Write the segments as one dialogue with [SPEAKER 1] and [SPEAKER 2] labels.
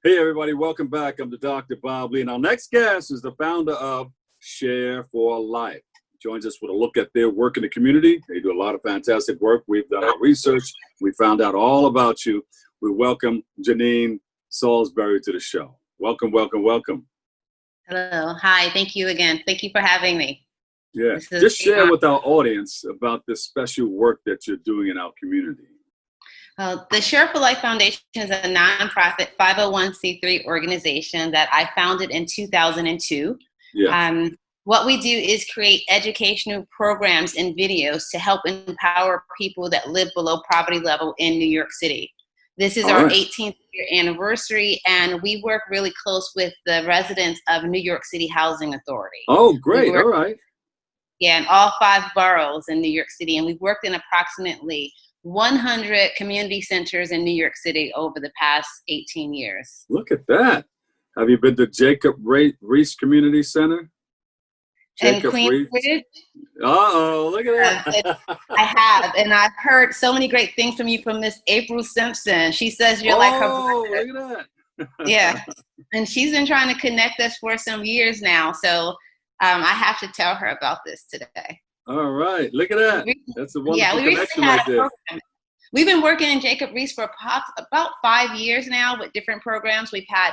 [SPEAKER 1] Hey, everybody, welcome back. I'm the Dr. Bob Lee, and our next guest is the founder of Share for Life. Joins us with a look at their work in the community. They do a lot of fantastic work. We've done our research. We found out all about you. We welcome Janine Salisbury to the show. Welcome, welcome, welcome.
[SPEAKER 2] Hello. Hi. Thank you again. Thank you for having me.
[SPEAKER 1] Yeah. Just share with our audience about this special work that you're doing in our community.
[SPEAKER 2] The Share for Life Foundation is a nonprofit 501c3 organization that I founded in 2002.
[SPEAKER 1] Yeah.
[SPEAKER 2] What we do is create educational programs and videos to help empower people that live below poverty level in New York City. This is our 18th year anniversary, and we work really close with the residents of New York City Housing Authority.
[SPEAKER 1] Oh, great. All right.
[SPEAKER 2] Yeah, in all 5 boroughs in New York City, and we've worked in approximately 100 community centers in New York City over the past 18 years.
[SPEAKER 1] Look at that. Have you been to Jacob Reese Community Center?
[SPEAKER 2] Jacob Queensbridge?
[SPEAKER 1] Uh-oh, look at that.
[SPEAKER 2] I have, and I've heard so many great things from you from Miss April Simpson. She says you're like her brother.
[SPEAKER 1] Oh, look at that.
[SPEAKER 2] Yeah, and she's been trying to connect us for some years now, so I have to tell her about this today.
[SPEAKER 1] All right, look at that. That's a wonderful connection right there.
[SPEAKER 2] We've been working in Jacob Reese for about 5 years now with different programs. We've had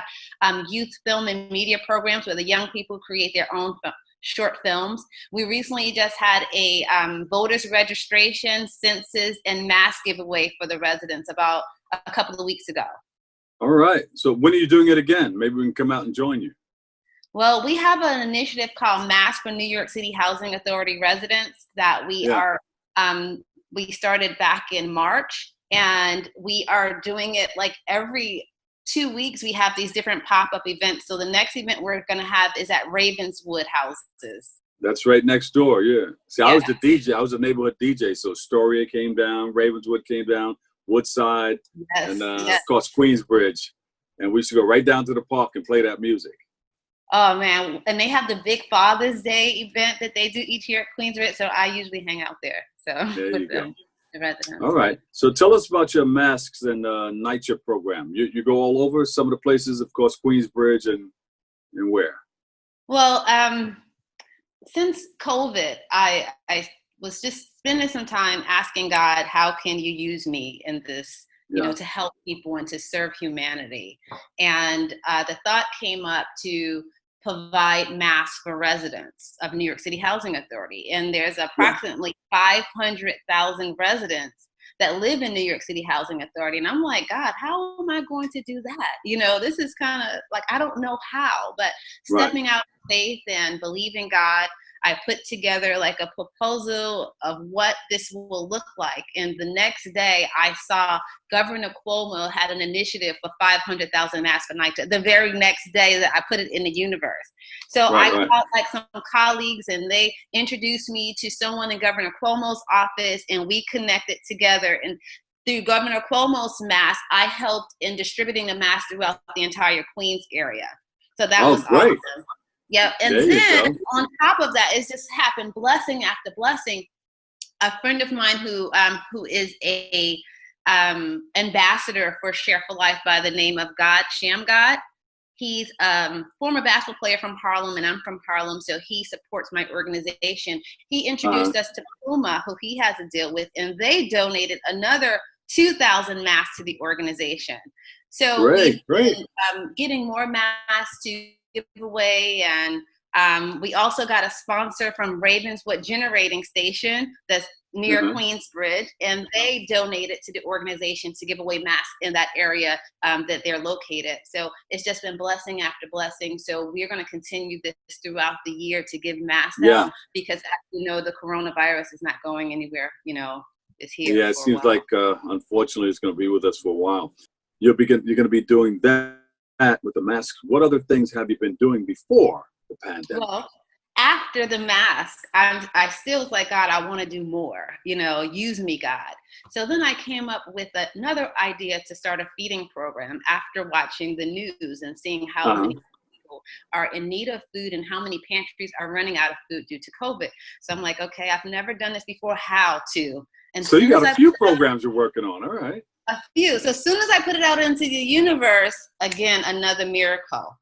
[SPEAKER 2] youth film and media programs where the young people create their own short films. We recently just had a voters registration, census, and mask giveaway for the residents about a couple of weeks ago.
[SPEAKER 1] All right. So when are you doing it again? Maybe we can come out and join you.
[SPEAKER 2] Well, we have an initiative called Mask for New York City Housing Authority residents that we we started back in March, and we are doing it like every 2 weeks. We have these different pop-up events. So the next event we're going to have is at Ravenswood houses.
[SPEAKER 1] That's right next door. Yeah. See, I was the DJ. I was a neighborhood DJ. So Astoria came down, Ravenswood came down, Woodside, and of course Queensbridge. And we used to go right down to the park and play that music.
[SPEAKER 2] Oh man, and they have the big Father's Day event that they do each year at Queensbridge, so I usually hang out there. So
[SPEAKER 1] there you go.
[SPEAKER 2] The residents.
[SPEAKER 1] All right. So tell us about your masks and NYCHA program. You go all over some of the places, of course, Queensbridge and where?
[SPEAKER 2] Well, since COVID, I was just spending some time asking God, how can you use me in this? You know, to help people and to serve humanity. And the thought came up to provide masks for residents of New York City Housing Authority. And there's approximately 500,000 residents that live in New York City Housing Authority. And I'm like, God, how am I going to do that? You know, this is kind of like, I don't know how, but stepping out of faith and believing God, I put together like a proposal of what this will look like. And the next day I saw Governor Cuomo had an initiative for 500,000 masks for NYCHA. The very next day that I put it in the universe. So I called like some colleagues and they introduced me to someone in Governor Cuomo's office and we connected together. And through Governor Cuomo's mask, I helped in distributing the masks throughout the entire Queens area. So that was awesome. Yeah, and then on top of that, it's just happened blessing after blessing. A friend of mine who is a ambassador for Share for Life by the name of Shamgod. He's former basketball player from Harlem, and I'm from Harlem, so he supports my organization. He introduced us to Puma, who he has a deal with, and they donated another 2,000 masks to the organization. So we've been getting more masks to give away, and we also got a sponsor from Ravenswood Generating Station that's near Queensbridge, and they donated to the organization to give away masks in that area that they're located. So it's just been blessing after blessing. So we're going to continue this throughout the year to give masks out because, as you know, the coronavirus is not going anywhere. You know, it's here.
[SPEAKER 1] Yeah, it seems like unfortunately it's going to be with us for a while. You're going to be doing that with the masks. What other things have you been doing before the pandemic?
[SPEAKER 2] Well, after the mask, I still was like, God, I want to do more, you know, use me, God. So then I came up with another idea to start a feeding program after watching the news and seeing how many people are in need of food and how many pantries are running out of food due to COVID. So I'm like, okay, I've never done this before, how to? And
[SPEAKER 1] so you got a few programs you're working on, all right.
[SPEAKER 2] A few. So as soon as I put it out into the universe, again, another miracle.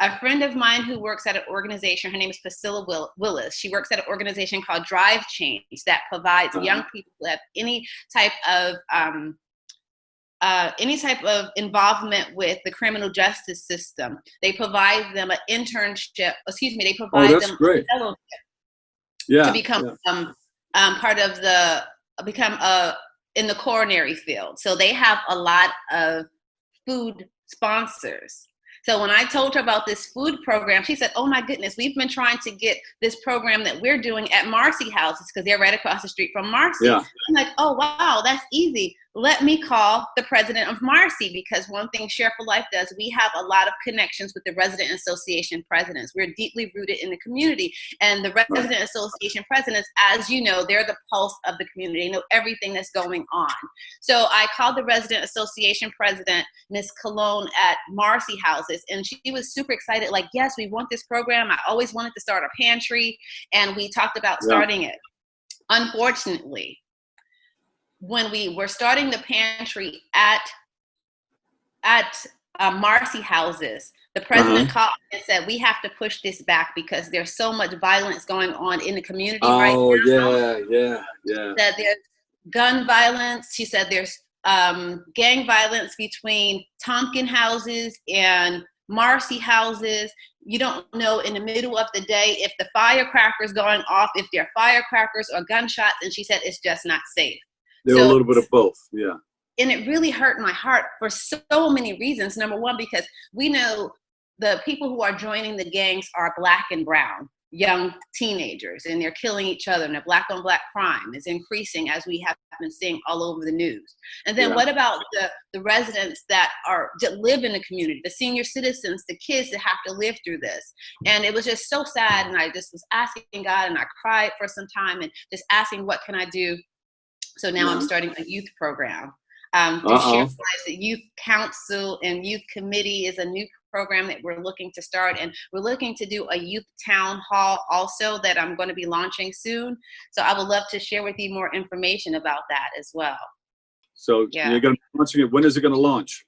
[SPEAKER 2] A friend of mine who works at an organization, her name is Priscilla Willis. She works at an organization called Drive Change that provides young people who have any type of involvement with the criminal justice system. They provide them an internship. Excuse me, they provide them
[SPEAKER 1] great.
[SPEAKER 2] a fellowship to become part of in the coronary field. So they have a lot of food sponsors. So when I told her about this food program, she said, oh my goodness, we've been trying to get this program that we're doing at Marcy Houses because they're right across the street from Marcy. Yeah. I'm like, oh, wow, that's easy. Let me call the president of Marcy, because one thing Share for Life does, we have a lot of connections with the resident association presidents. We're deeply rooted in the community. And the resident association presidents, as you know, they're the pulse of the community. They know everything that's going on. So I called the resident association president, Ms. Cologne at Marcy Houses, and she was super excited. Like, yes, we want this program. I always wanted to start a pantry, and we talked about starting it. Unfortunately, when we were starting the pantry at Marcy Houses, the president called and said, we have to push this back because there's so much violence going on in the community right now.
[SPEAKER 1] Oh, yeah.
[SPEAKER 2] That there's gun violence. She said there's gang violence between Tompkin Houses and Marcy Houses. You don't know in the middle of the day if the firecrackers going off, if they're firecrackers or gunshots. And she said it's just not safe.
[SPEAKER 1] There were a little bit of both, yeah.
[SPEAKER 2] And it really hurt my heart for so many reasons. Number one, because we know the people who are joining the gangs are Black and brown, young teenagers, and they're killing each other, and the Black on Black crime is increasing, as we have been seeing all over the news. And then what about the residents that live in the community, the senior citizens, the kids that have to live through this? And it was just so sad, and I just was asking God, and I cried for some time, and just asking, what can I do? So now I'm starting a youth program. Through Share for Life, the Youth Council and Youth Committee is a new program that we're looking to start. And we're looking to do a youth town hall also that I'm going to be launching soon. So I would love to share with you more information about that as well.
[SPEAKER 1] So you're going to be launching it. When is it going to launch?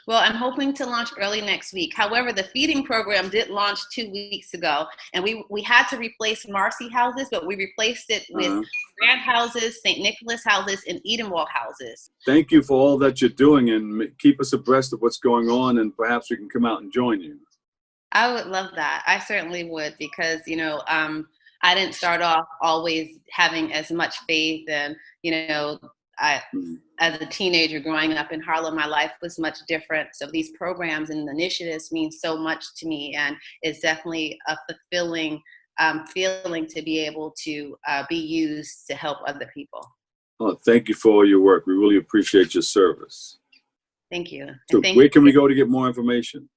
[SPEAKER 2] Well, I'm hoping to launch early next week. However, the feeding program did launch 2 weeks ago, and we had to replace Marcy Houses, but we replaced it with Grant Houses, St. Nicholas Houses, and Edenwald Houses.
[SPEAKER 1] Thank you for all that you're doing, and keep us abreast of what's going on, and perhaps we can come out and join you.
[SPEAKER 2] I would love that. I certainly would, because, I didn't start off always having as much faith, and, as a teenager growing up in Harlem, my life was much different. So these programs and initiatives mean so much to me, and it's definitely a fulfilling feeling to be able to be used to help other people.
[SPEAKER 1] Oh, thank you for all your work. We really appreciate your service.
[SPEAKER 2] Thank you.
[SPEAKER 1] So where can we go to get more information?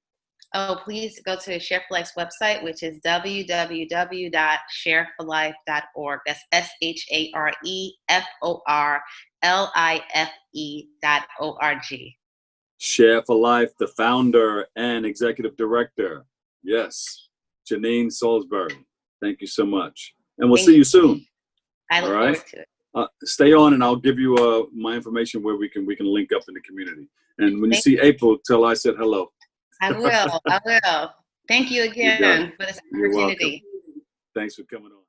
[SPEAKER 2] Oh, please go to Share for Life's website, which is www.shareforlife.org. That's ShareForLife.org.
[SPEAKER 1] Share for Life, the founder and executive director. Yes, Janine Salisbury. Thank you so much. And we'll see you soon.
[SPEAKER 2] I look forward to it.
[SPEAKER 1] Stay on, and I'll give you my information where we can link up in the community. And when you see April, tell I said hello.
[SPEAKER 2] I will. Thank you again for this opportunity.
[SPEAKER 1] Thanks for coming on.